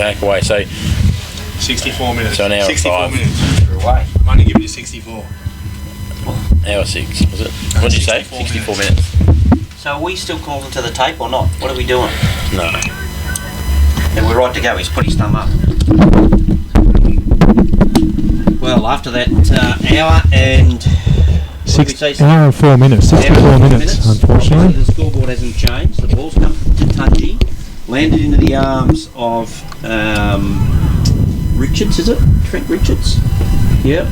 Jack away. So 64 minutes. So an hour 64 5. minutes. You're away. I'm only giving you 64. Hour 6, was it? What did you say? 64 minutes. So are we still calling to the tape or not? What are we doing? No. Yeah, we're right to go. He's put his thumb up. Well, after that hour and... Hour and 4 minutes. 64 minutes, unfortunately. The scoreboard hasn't changed. The ball's come to Tunji. Landed into the arms of Richards, is it? Trent Richards? Yep.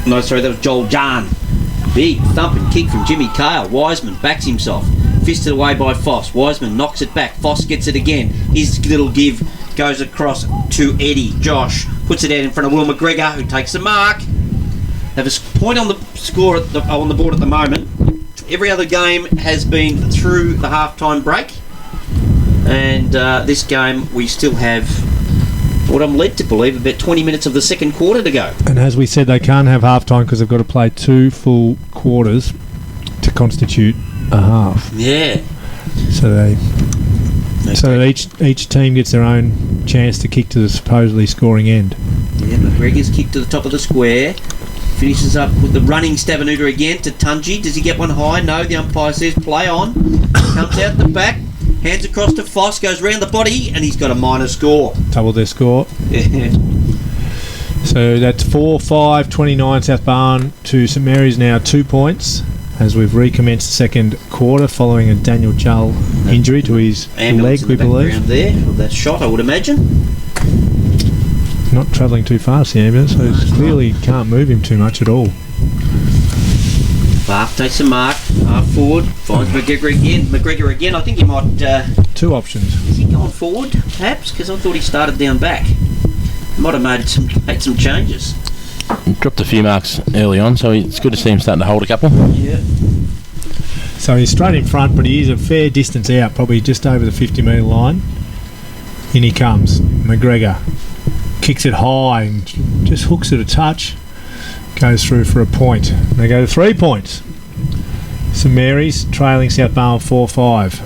No, sorry, that was Joel Jan. Big thumping kick from Jimmy Cale. Wiseman backs himself. Fisted away by Foss. Wiseman knocks it back. Foss gets it again. His little give goes across to Eddie. Josh puts it out in front of Will McGregor, who takes the mark. Have a point on the score on the board at the moment. Every other game has been through the half-time break. And this game, we still have, what I'm led to believe, about 20 minutes of the second quarter to go. And as we said, they can't have half-time because they've got to play 2 full quarters to constitute a half. Yeah. So that each team gets their own chance to kick to the supposedly scoring end. Yeah, McGregor's kick to the top of the square. Finishes up with the running Stavenuta again to Tunji. Does he get one high? No, the umpire says play on. Comes out the back. Hands across to Foss, goes round the body, and he's got a minor score. Double their score. Yeah. So that's 4-5-29 South Barn to St Mary's now 2 points as we've recommenced the second quarter following a Daniel Jull injury to his leg, we believe. There, of that shot, I would imagine. Not travelling too fast, the ambulance, so clearly can't move him too much at all. Bath takes a mark, half forward, finds McGregor again. I think he might... 2 options. Is he going forward, perhaps? Because I thought he started down back. Might have made some changes. Dropped a few marks early on, so it's good to see him starting to hold a couple. Yeah. So he's straight in front, but he is a fair distance out, probably just over the 50-metre line. In he comes, McGregor. Kicks it high and just hooks it a touch. Goes through for a point. They go to 3 points. St Mary's trailing South Barwon 4-5.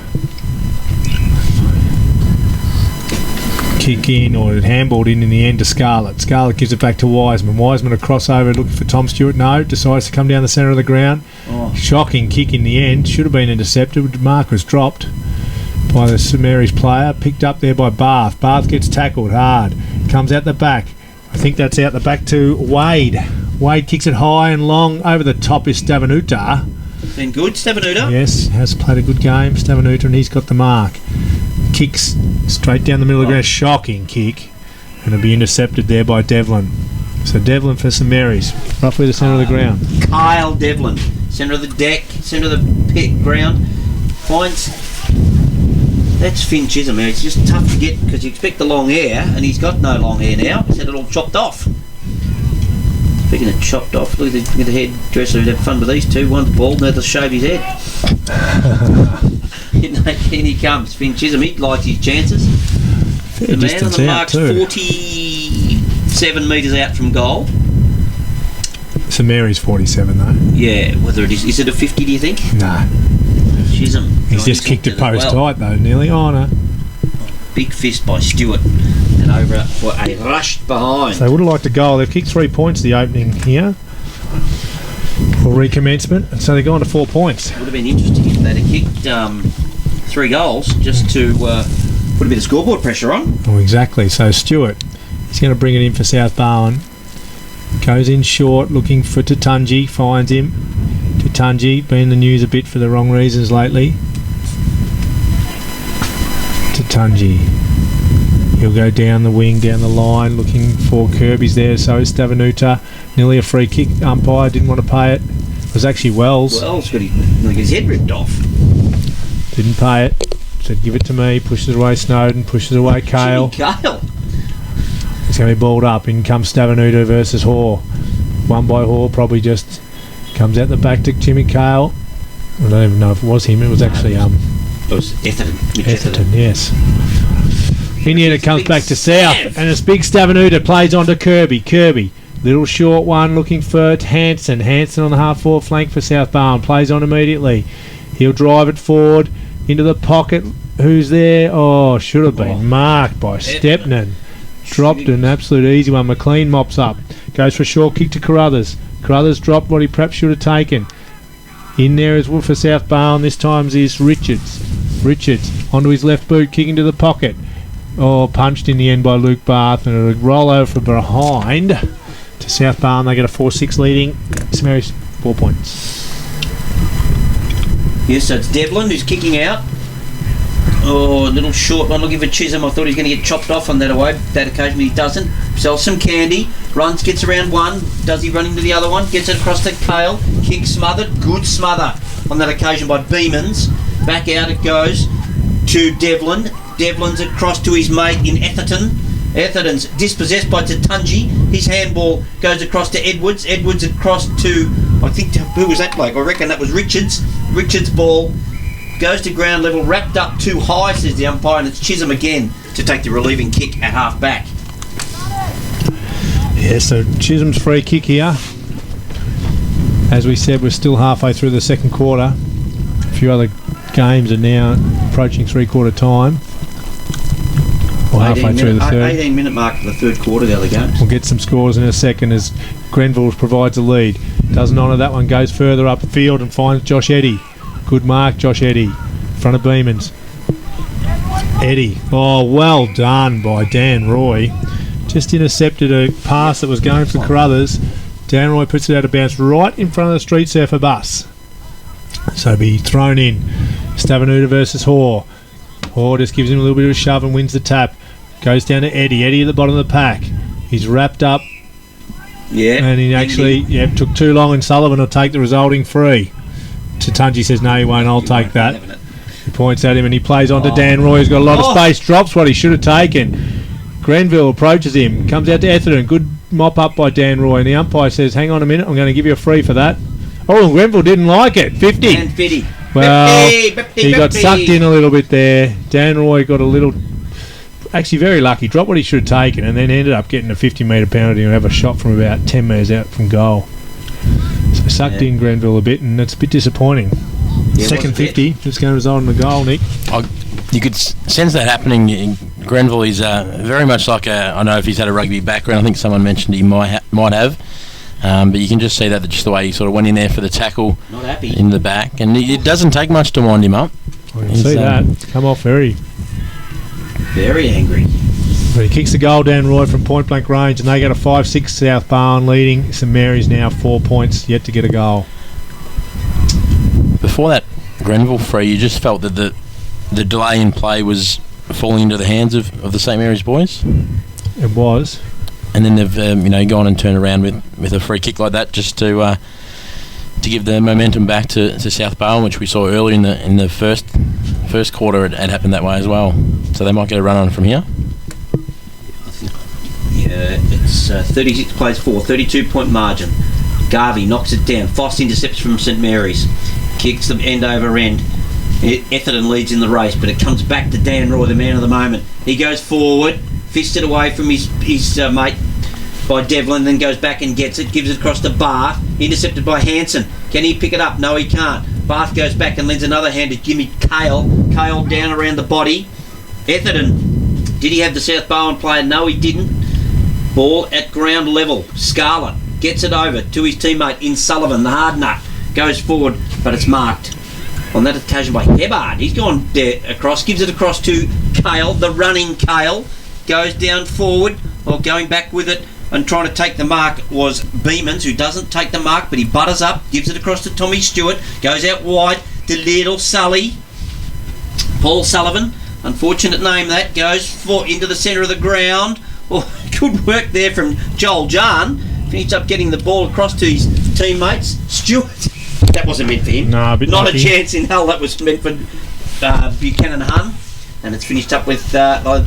Kick in, or handballed in the end to Scarlett. Scarlett gives it back to Wiseman. Wiseman a crossover looking for Tom Stewart. No, decides to come down the centre of the ground. Oh. Shocking kick in the end. Should have been intercepted. The mark was dropped by the St Mary's player. Picked up there by Bath. Bath gets tackled hard. Comes out the back. I think that's out the back to Wade. Wade kicks it high and long. Over the top is Stavenuta. Been good, Stavenuta? Yes, has played a good game, Stavenuta, and he's got the mark. Kicks straight down the middle of the ground. Shocking kick. And it'll be intercepted there by Devlin. So Devlin for St Mary's. Roughly the centre of the ground. Kyle Devlin. Centre of the deck. Centre of the pit ground. Finds... That's Finn Chisholm. It's just tough to get because you expect the long hair, and he's got no long hair now. He's had it all chopped off. Speaking of chopped off, look at the hairdresser who'd have fun with these two. One's bald, the other's shaved his head. In he comes, Finn Chisholm. He likes his chances. Fair The man on the mark's too. 47 metres out from goal. St Mary's 47 though. Yeah, whether it is it a 50, do you think? No. Chisholm. He's just kicked it post tight though, nearly. Oh no. Big fist by Stewart. And over for a rushed behind. So they would have liked a goal. They've kicked 3 points the opening here. For recommencement. And so they're going to 4 points. Would have been interesting if they'd have kicked 3 goals just to put a bit of scoreboard pressure on. Oh, exactly. So Stewart, he's going to bring it in for South Barwon. Goes in short, looking for Tatunji. Finds him. Tatunji, been in the news a bit for the wrong reasons lately. Tatunji. He'll go down the wing, down the line, looking for Kirby's there. So is Stavenuta. Nearly a free kick. Umpire didn't want to pay it. It was actually Wells. Wells got his head ripped off. Didn't pay it. Said give it to me. Pushes away Snowden. Pushes away Cale. Cale. It's going to be balled up. In comes Stavenuta versus Hoare. Won by Hoare. Probably just comes out the back to Jimmy Cale. I don't even know if it was him. It was actually It was Etherton. Etherton, yes. Indiana comes back to South, and it's big Stavenuta plays on to Kirby. Kirby, little short one looking for Hanson. Hanson on the half-forward flank for South Barwon. Plays on immediately. He'll drive it forward into the pocket. Who's there? Oh, should have been marked by Stepnen. Dropped an absolute easy one. McLean mops up. Goes for a short kick to Carruthers. Carruthers dropped what he perhaps should have taken. In there is Wolf for South Barwon. This time is Richards. Richards onto his left boot, kicking to the pocket. Oh, punched in the end by Luke Barth, and a roll over from behind to South Barwon. They get a 4-6 leading. St Mary's 4 points. Yes, so it's Devlin who's kicking out. Oh, a little short one looking for Chisholm. I thought he was going to get chopped off on that occasion, but he doesn't. Sells some candy, runs, gets around one. Does he run into the other one? Gets it across to Kale. Kick smothered. Good smother on that occasion by Beamans. Back out it goes to Devlin. Devlin's across to his mate in Etherton. Etherton's dispossessed by Tatunji. His handball goes across to Edwards. Edwards across to, I think, who was that bloke? I reckon that was Richards. Richards' ball goes to ground level, wrapped up too high, says the umpire, and it's Chisholm again to take the relieving kick at half back. Yeah, so Chisholm's free kick here. As we said, we're still halfway through the second quarter. A few other games are now approaching three-quarter time. Or halfway through the third. 18-minute mark for the third quarter, the other games. We'll get some scores in a second as Grenville provides a lead. Doesn't honour that one, goes further upfield and finds Josh Eddy. Good mark, Josh Eddy. In front of Beamans. Eddy. Oh, well done by Dan Roy. Just intercepted a pass that was going for Carruthers. Dan Roy puts it out of bounds right in front of the Street Surfer bus. So be thrown in. Stavanuta versus Hoare. Hoare just gives him a little bit of a shove and wins the tap. Goes down to Eddy. Eddy at the bottom of the pack. He's wrapped up. Yeah. And he actually took too long, and Sullivan will take the resulting free. Tatunji says, no, he won't, I'll take that. He points at him and he plays on to Dan Roy, who's got a lot of space, drops what he should have taken. Grenville approaches him, comes out to Etherton, good mop up by Dan Roy, and the umpire says, hang on a minute, I'm going to give you a free for that. Oh, Grenville didn't like it, 50. And 50. Well, he got sucked in a little bit there. Dan Roy got a little, actually very lucky, dropped what he should have taken, and then ended up getting a 50-metre penalty and have a shot from about 10 metres out from goal. So sucked in Grenville a bit, and it's a bit disappointing. Yeah, second 50, just going to result in a goal, Nick. You could sense that happening. Grenville is very much like I don't know if he's had a rugby background. I think someone mentioned he might have. But you can just see that just the way he sort of went in there for the tackle. Not happy. In the back. And it doesn't take much to wind him up. I can see that. Come off very angry. But he kicks the goal, Dan Roy, from point blank range, and they get a 5-6 South Barwon leading. St Mary's now 4 points, yet to get a goal. Before that Grenville free, you just felt that the delay in play was falling into the hands of the St Mary's boys. It was. And then they've gone and turned around with a free kick like that just to give the momentum back to South Barwon, which we saw earlier in the first quarter. It happened that way as well. So they might get a run on from here. Yeah, it's 36 plays 4, 32-point margin. Garvey knocks it down. Foss intercepts from St Mary's. Kicks them end over end. Etherton leads in the race, but it comes back to Dan Roy, the man of the moment. He goes forward, fisted away from his mate by Devlin, then goes back and gets it, gives it across to Barth, intercepted by Hanson. Can he pick it up? No, he can't. Barth goes back and lends another hand to Jimmy Kale. Kale down around the body. Etherton, did he have the South Barwon player? No, he didn't. Ball at ground level. Scarlett gets it over to his teammate in Sullivan, the hard nut. Goes forward, but it's marked on that occasion by Hebbard. He's gone across, gives it across to Kale, the running Kale. Goes down forward, or going back with it and trying to take the mark was Beamans, who doesn't take the mark, but he butters up, gives it across to Tommy Stewart, goes out wide to little Sully. Paul Sullivan, unfortunate name that, goes into the centre of the ground. Oh, good work there from Joel John. Finished up getting the ball across to his teammates. Stewart, that wasn't meant for him. No, not lucky. A chance in hell. That was meant for Buchanan Hun. And it's finished up with the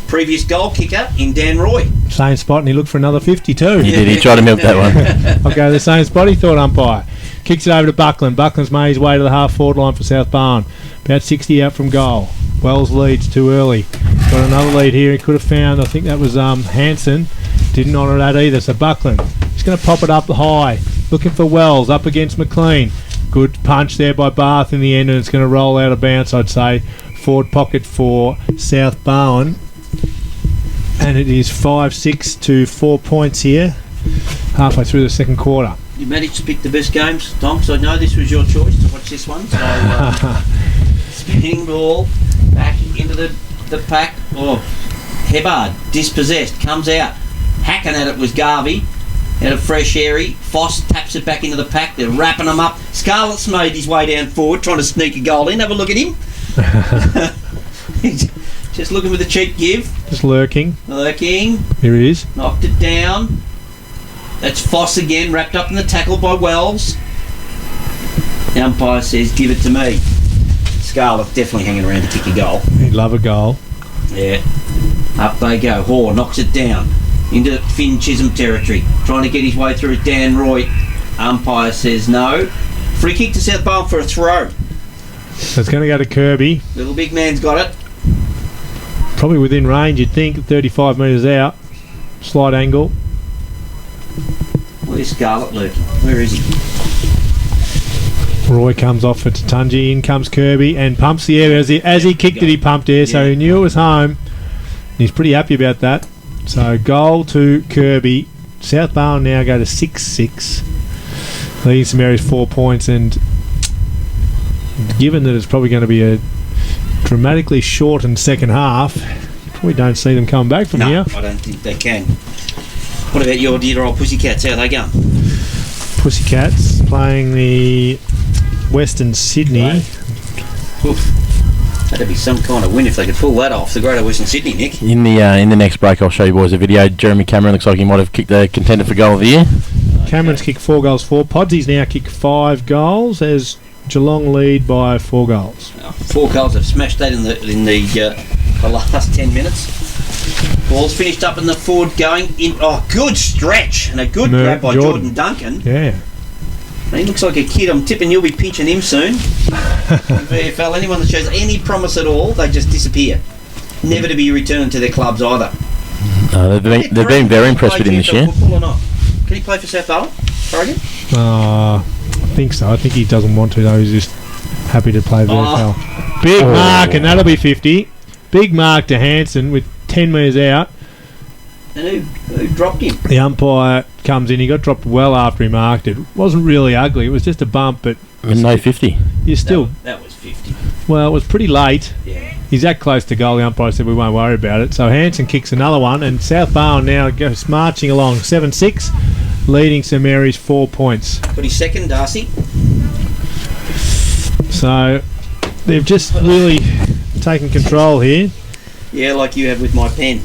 previous goal kicker in Dan Roy. Same spot, and he looked for another 50 too. He did. He tried to milk that one. I'll go to the same spot, he thought, umpire. Kicks it over to Buckland. Buckland's made his way to the half-forward line for South Barwon. About 60 out from goal. Wells leads too early. Got another lead here. He could have found, I think that was Hanson. Didn't honour that either. So Buckland, he's going to pop it up high. Looking for Wells up against McLean. Good punch there by Barth in the end, and it's going to roll out of bounds, I'd say. forward pocket for South Bowen. And it is 5-6 to 4 points here, halfway through the second quarter. You managed to pick the best games, Tom, because I know this was your choice to watch this one. So, spinning ball back into the pack. Oh, Hebbard, dispossessed, comes out. Hacking at it was Garvey. Out of fresh airy. Foss taps it back into the pack. They're wrapping them up. Scarlett's made his way down forward, trying to sneak a goal in. Have a look at him. He's just looking with a cheek give. Just lurking. Here he is. Knocked it down. That's Foss again, wrapped up in the tackle by Wells. The umpire says, give it to me. Scarlett definitely hanging around to kick a goal. He'd love a goal. Yeah. Up they go. Hoare knocks it down into Finn Chisholm territory. Trying to get his way through Dan Roy. Umpire says no. Free kick to South Bowen for a throw. So it's going to go to Kirby. Little big man's got it. Probably within range, you'd think. 35 metres out. Slight angle. Where's Scarlett lurking? Where is he? Roy comes off for Tatunji. In comes Kirby and pumps the air. As he kicked it, he pumped air, so he knew it was home. He's pretty happy about that. So goal to Kirby. South Bowen now go to 6-6. Leading St Mary's 4 points, and given that it's probably going to be a dramatically shortened second half, you probably don't see them coming back from here. I don't think they can. What about your dear old Pussycats? How are they going? Pussycats playing the Western Sydney. Oof. That'd be some kind of win if they could pull that off. The Greater Western Sydney, Nick. In the next break, I'll show you boys a video. Jeremy Cameron looks like he might have kicked the contender for goal of the year. Cameron's kicked 4 goals for. Podsy's now kicked 5 goals as Geelong lead by 4 goals. 4 goals. They've smashed that in the last 10 minutes. Ball's finished up in the forward going in. Oh, good stretch and a good grab by Jordan Duncan. Yeah. He looks like a kid. I'm tipping you'll be pinching him soon. VFL, anyone that shows any promise at all, they just disappear. Never to be returned to their clubs either. They've been very impressed with him this year. Or not? Can he play for South Bowen? Oregon? I think so. I think he doesn't want to though. He's just happy to play VFL. Big mark, and that'll be 50. Big mark to Hanson with 10 metres out. And who dropped him? The umpire comes in. He got dropped well after he marked it. It wasn't really ugly. It was just a bump, but no 50. You still that was 50. Well, it was pretty late. Yeah. He's that close to goal. The umpire said we won't worry about it. So Hanson kicks another one, and South Bowen now goes marching along 7-6, leading St Mary's 4 points. But he's second, Darcy. So they've just really taken control here. Yeah, like you have with my pen.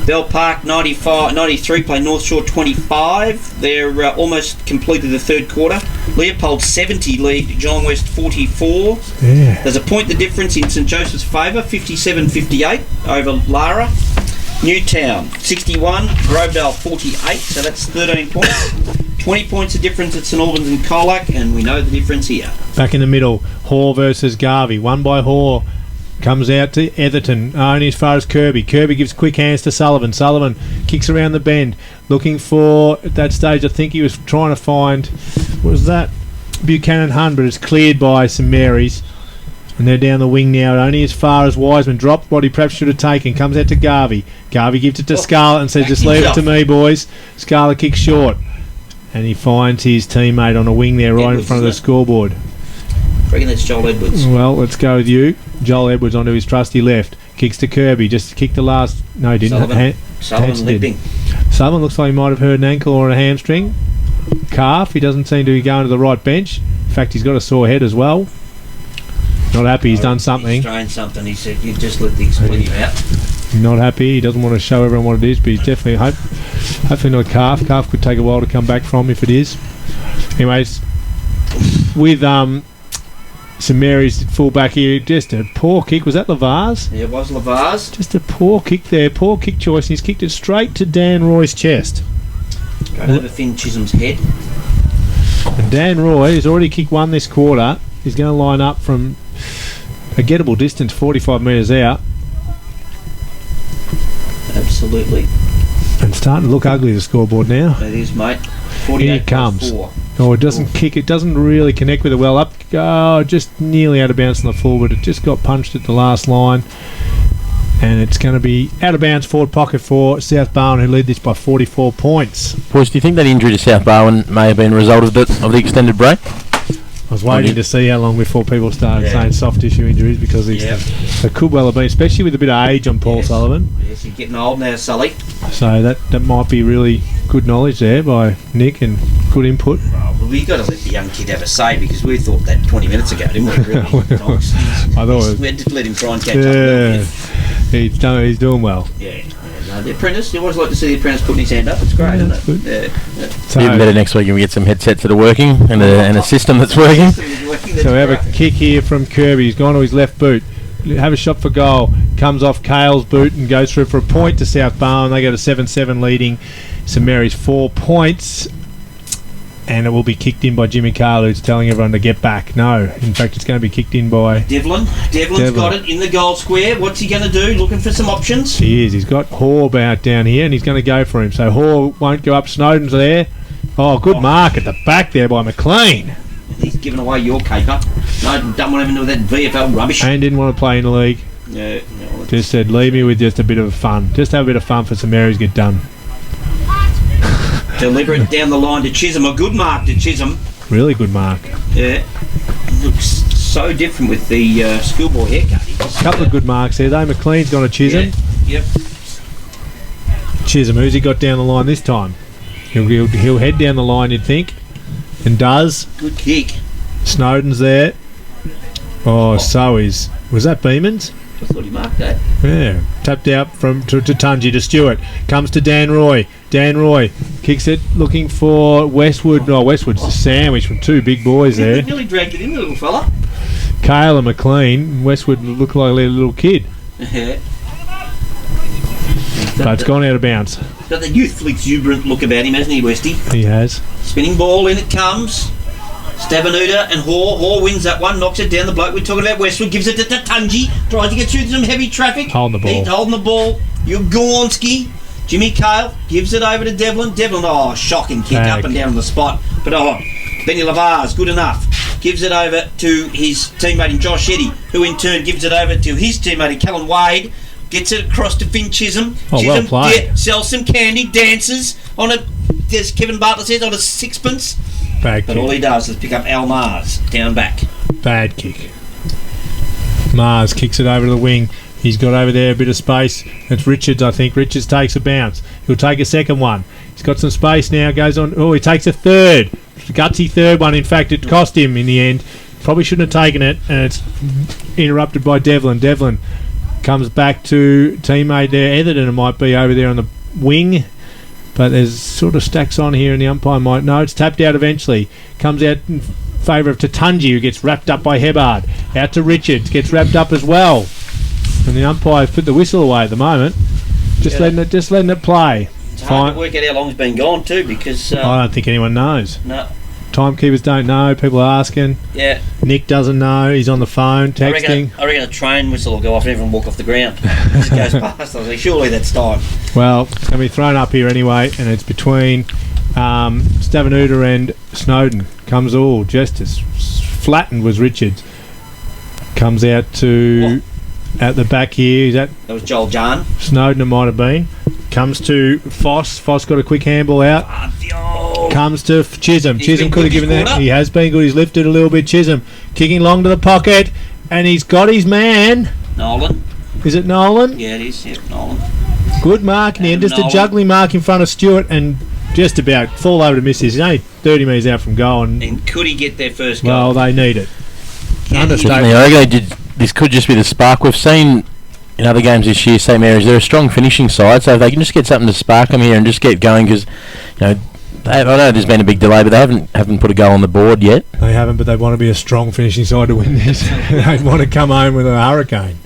Bell Park 93 play North Shore 25. They're almost completed the third quarter. Leopold 70 lead Geelong West 44. Yeah. There's a point the difference in St Joseph's favour, 57-58 over Lara. Newtown 61, Grovedale 48, so that's 13 points. 20 points of difference at St Albans and Colac, and we know the difference here. Back in the middle, Hoare versus Garvey. Won by Hoare. Comes out to Etherton, only as far as Kirby. Kirby gives quick hands to Sullivan. Sullivan kicks around the bend, looking for, at that stage, I think he was trying to find, what was that? Buchanan Hun, but it's cleared by St Mary's. And they're down the wing now, only as far as Wiseman. Dropped what he perhaps should have taken. Comes out to Garvey. Garvey gives it to Scarlett and says, just leave it to me, boys. Scarlett kicks short. And he finds his teammate on a wing there, right in front of the scoreboard. I reckon that's Joel Edwards. Well, let's go with you. Joel Edwards onto his trusty left. Kicks to Kirby. Just kicked the last... No, he didn't. Sullivan limping. Sullivan looks like he might have hurt an ankle or a hamstring. Calf. He doesn't seem to be going to the right bench. In fact, he's got a sore head as well. Not happy. He's done something. He's strained something. He said, you just let the expletive out. Not happy. He doesn't want to show everyone what it is, but he's definitely... Hopefully not calf. Calf could take a while to come back from if it is. Anyways, with... St Mary's full back here, just a poor kick. Was that Lavars? Yeah, it was Lavars. Just a poor kick there, poor kick choice, and he's kicked it straight to Dan Roy's chest. Going over Finn Chisholm's head. And Dan Roy has already kicked one this quarter. He's going to line up from a gettable distance, 45 metres out. Absolutely. And starting to look ugly, the scoreboard now. It is, mate. 48 Here it comes. 4. Oh, it doesn't kick. It doesn't really connect with it well. Up, just nearly out of bounds on the full, but it just got punched at the last line. And it's going to be out of bounds forward pocket for South Barwon, who lead this by 44 points. Boys, do you think that injury to South Barwon may have been a result of the extended break? I was waiting to see how long before people started saying soft tissue injuries, because it could well have been, especially with a bit of age on Paul Sullivan. Yes, you're getting old now, Sully. So that might be really good knowledge there by Nick and good input. Well, we've got to let the young kid have a say, because we thought that 20 minutes ago, didn't we? Really? Nice. I thought we had to let him try and catch up. He's doing well. Yeah. No, the apprentice, you always like to see the apprentice putting his hand up. It's great, isn't it? Yeah. So, even better next week when we get some headsets that are working and a system that's working. So we have a kick here from Kirby. He's gone to his left boot. Have a shot for goal. Comes off Cale's boot and goes through for a point to South Barwon. They go to 7-7 leading St Mary's 4 points. And it will be kicked in by Jimmy Cale, who's telling everyone to get back. No, in fact, it's going to be kicked in by Devlin. Devlin's got it in the goal square. What's he going to do? Looking for some options? He is. He's got Haw out down here, and he's going to go for him. So Haw won't go up. Snowden's there. Oh, good mark at the back there by McLean. He's given away your caper. No, don't want to do that VFL rubbish. And didn't want to play in the league. Yeah. Just said, leave me with just a bit of fun. Just have a bit of fun for St Mary's get done. Deliver it down the line to Chisholm. A good mark to Chisholm. Really good mark. Yeah. Looks so different with the schoolboy haircut. A couple of good marks there, though. McLean's gone to Chisholm. Yeah. Yep. Chisholm, who's he got down the line this time? He'll head down the line, you'd think. And does. Good kick. Snowden's there. So is... Was that Beamans? I thought he marked that. Yeah. Tapped out to Tunji to Stewart. Comes to Dan Roy. Dan Roy kicks it, looking for Westwood. Oh, Westwood's a sandwich from two big boys there. Nearly dragged it in, the little fella. Cale and McLean. Westwood looked like a little kid. Yeah. But it's gone out of bounds. He's got that youthful exuberant look about him, hasn't he, Westy? He has. Spinning ball, in it comes. Stavanuta and Haw wins that one, knocks it down. The bloke we're talking about, Westwood, gives it to Tunji, tries to get through some heavy traffic. Holding the ball. He's holding the ball. Gornsky. Jimmy Cale gives it over to Devlin. Devlin, shocking kick up and down on the spot. But Benny Lavar's good enough. Gives it over to his teammate in Josh Eddy, who in turn gives it over to his teammate in Callum Wade. Gets it across to Finn Chisholm. Well played. Sells some candy, dances on it, as Kevin Bartlett says, on a sixpence. Bad kick. But all he does is pick up Al Mars down back. Bad kick. Mars kicks it over to the wing. He's got over there a bit of space. It's Richards, I think. Richards takes a bounce. He'll take a second one. He's got some space now. Goes on. Oh, he takes a third. Gutsy third one. In fact, it cost him in the end. Probably shouldn't have taken it. And it's interrupted by Devlin. Devlin comes back to teammate there. Etherton might be over there on the wing. But there's sort of stacks on here, and the umpire might... No, it's tapped out eventually. Comes out in favour of Tatunji, who gets wrapped up by Hebbard. Out to Richards. Gets wrapped up as well. And the umpire put the whistle away at the moment. Just letting it play. It's hard to work out how long it's been gone too, because... I don't think anyone knows. No. Timekeepers don't know. People are asking. Yeah. Nick doesn't know. He's on the phone texting. I reckon a train whistle will go off and everyone walk off the ground. Just goes past. I was like, surely that's time. Well, it's going to be thrown up here anyway, and it's between Stavanuta and Snowden. Comes all just as flattened was Richards. Comes out to... At the back here, that was Joel John. Snowden it might have been. Comes to Foss. Foss got a quick handball out. Comes to Chisholm. Chisholm could have given that. He has been good. He's lifted a little bit. Chisholm kicking long to the pocket, and he's got his man. Nolan. Is it Nolan? Yeah, it is. Yeah, Nolan. Good mark, and then just a juggling mark in front of Stewart, and just about fall over to miss this. He's only 30 metres out from goal. And could he get their first goal? Well, they need it. This could just be the spark. We've seen in other games this year, St Mary's, they're a strong finishing side, so if they can just get something to spark them here and just get going, because I know there's been a big delay, but they haven't put a goal on the board yet. They haven't, but they want to be a strong finishing side to win this. They want to come home with a hurricane.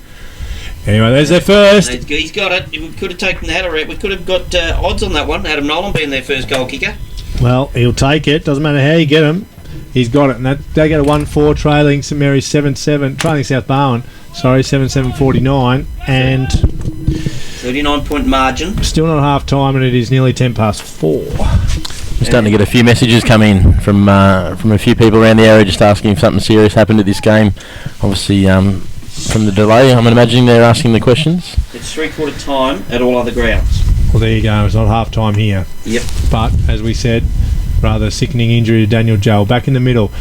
Anyway, there's their first. He's got it. We could have taken that around. We could have got odds on that one. Adam Nolan being their first goal kicker. Well, he'll take it. Doesn't matter how you get him. He's got it, and they get a 1-4 trailing St Mary's 7-7, trailing South Barwon. Sorry, 7-7-49, and 39-point margin. Still not half time, and it is nearly 4:10. We're starting to get a few messages come in from a few people around the area just asking if something serious happened at this game. Obviously, from the delay, I'm imagining they're asking the questions. It's 3/4 time at all other grounds. Well, there you go. It's not half time here. Yep. But, as we said, rather sickening injury to Daniel Joel. Back in the middle,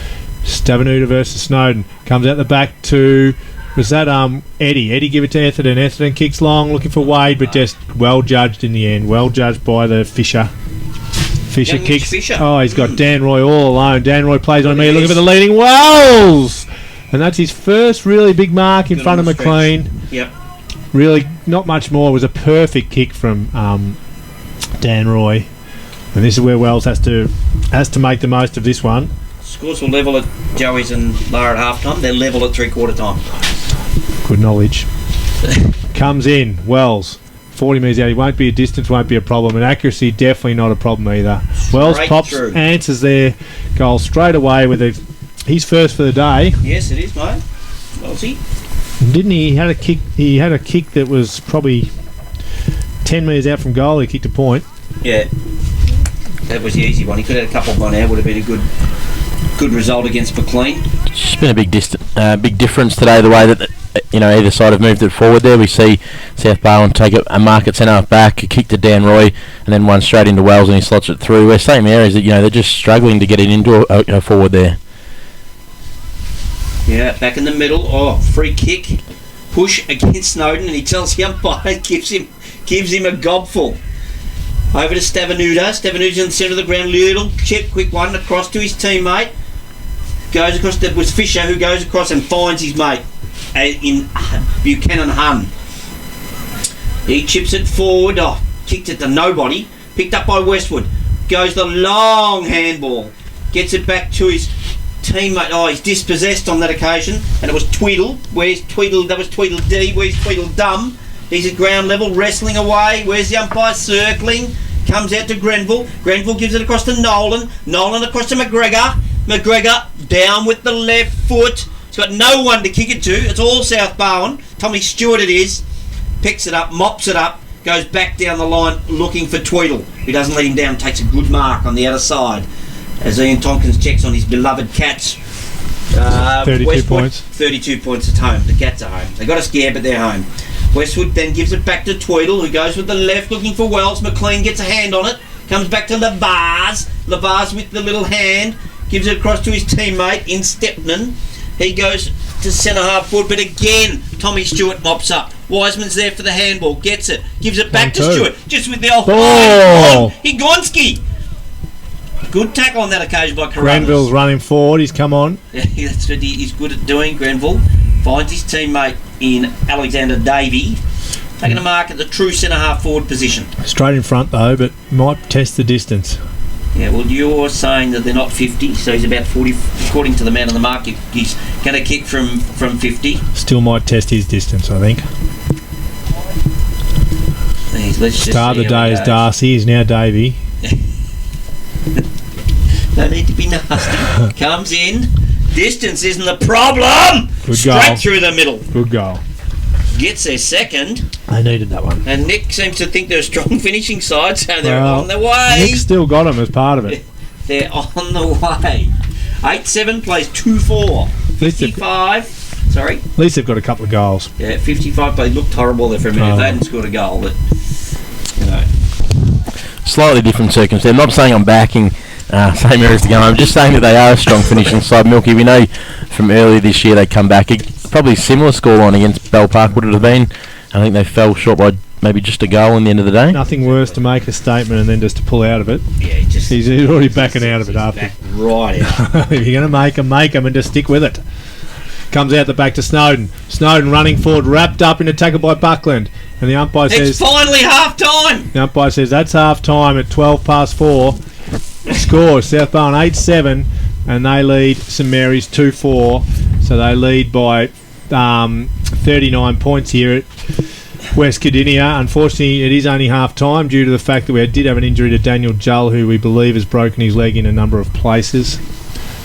Stavenuta versus Snowden. Comes out the back to... Was that Eddie? Eddie give it to Etherton. Etherton kicks long, looking for Wade, but just well judged in the end. Well judged by the Fisher. Fisher Young kicks. Fisher. Oh, he's got Dan Roy all alone. Dan Roy plays on me, looking for the leading Wells! And that's his first really big mark in Good front on of the McLean. Yep. Really, not much more. It was a perfect kick from Dan Roy. And this is where Wells has to make the most of this one. Scores will level at Joey's and Lara at half time. They're level at 3/4 time. Good knowledge. Comes in, Wells. 40 metres out. He won't be a distance, won't be a problem. And accuracy, definitely not a problem either. Wells pops, through. answers their goal straight away with his first for the day. Yes, it is, mate. Wellsy. Didn't he? He had a kick that was probably 10 metres out from goal. He kicked a point. Yeah. That was the easy one. He could have had a couple gone out. Would have been a good result against McLean. It's just been a big difference today, the way that either side have moved it forward there. We see South Barwon take a mark at centre half back, a kick to Dan Roy, and then one straight into Wells, and he slots it through. Where same areas that they're just struggling to get it into a forward there. Yeah, back in the middle. Oh, free kick, push against Snowden, and he tells the umpire, gives him a gobful. Over to Stavenuta. Stavenuta's in the centre of the ground. Little chip, quick one across to his teammate. Goes across. That was Fisher who goes across and finds his mate in Buchanan Hun. He chips it forward. Oh, kicked it to nobody. Picked up by Westwood. Goes the long handball. Gets it back to his teammate. Oh, he's dispossessed on that occasion. And it was Tweedle. Where's Tweedle? That was Tweedledee. Where's Tweedledum? He's at ground level, wrestling away. Where's the umpire? Circling. Comes out to Grenville. Grenville gives it across to Nolan. Nolan across to McGregor. McGregor down with the left foot. He's got no one to kick it to. It's all South Barwon. Tommy Stewart it is. Picks it up, mops it up, goes back down the line looking for Tweedle, who doesn't let him down, takes a good mark on the outer side. As Ian Tompkins checks on his beloved Cats. 32 Westwood, points. 32 points at home. The Cats are home. They got a scare, but they're home. Westwood then gives it back to Tweedle, who goes with the left looking for Wells. McLean gets a hand on it. Comes back to Lavaz. Lavaz with the little hand. Gives it across to his teammate in Stepnan. He goes to centre half forward, but again, Tommy Stewart mops up. Wiseman's there for the handball. Gets it. Gives it back to 1-2. Stewart. Just with the old Ball. Higonski. Good tackle on that occasion by Carruthers. Grenville's running forward. He's come on. Yeah, that's what he's good at doing, Grenville. Finds his teammate in Alexander Davey, taking a mark at the true centre half forward position. Straight in front though, but might test the distance. Yeah, well, you're saying that they're not 50, so he's about 40. According to the man on the mark, he's going to kick from 50. Still might test his distance, I think. Let's just Start of see the how day he is goes. Darcy. He's now Davey. No need to be nasty. Comes in. Distance isn't the problem. Good Straight goal. through the middle. Good goal. Gets their second. They needed that one. And Nick seems to think they're a strong finishing side, so they're Well, on their way. Nick's still got him as part of it. They're on the way. 8-7 plays 2-4. least they've- 55. Sorry. At least they've got a couple of goals. Yeah, 55 plays. Looked horrible there for a minute. Oh. They hadn't scored a goal, but you know. Slightly different circumstance. I'm not saying I'm backing same areas to go. I'm just saying that they are a strong finishing side. Milky, we know from earlier this year they come back. Probably similar scoreline against Bell Park would it have been. I think they fell short by maybe just a goal in the end of the day. Nothing worse to make a statement and then just to pull out of it. Yeah, He's already backing out of it he's after. back right out. If you're going to make 'em and just stick with it. Comes out the back to Snowden. Snowden running forward, wrapped up in a tackle by Buckland. And the umpire It's says... finally half time. The umpire says that's half time at 12 past 4. Score South Barwon 8-7 and they lead St Mary's 2-4. So they lead by 39 points here at West Cardinia. Unfortunately, it is only half time due to the fact that we did have an injury to Daniel Jull, who we believe has broken his leg in a number of places.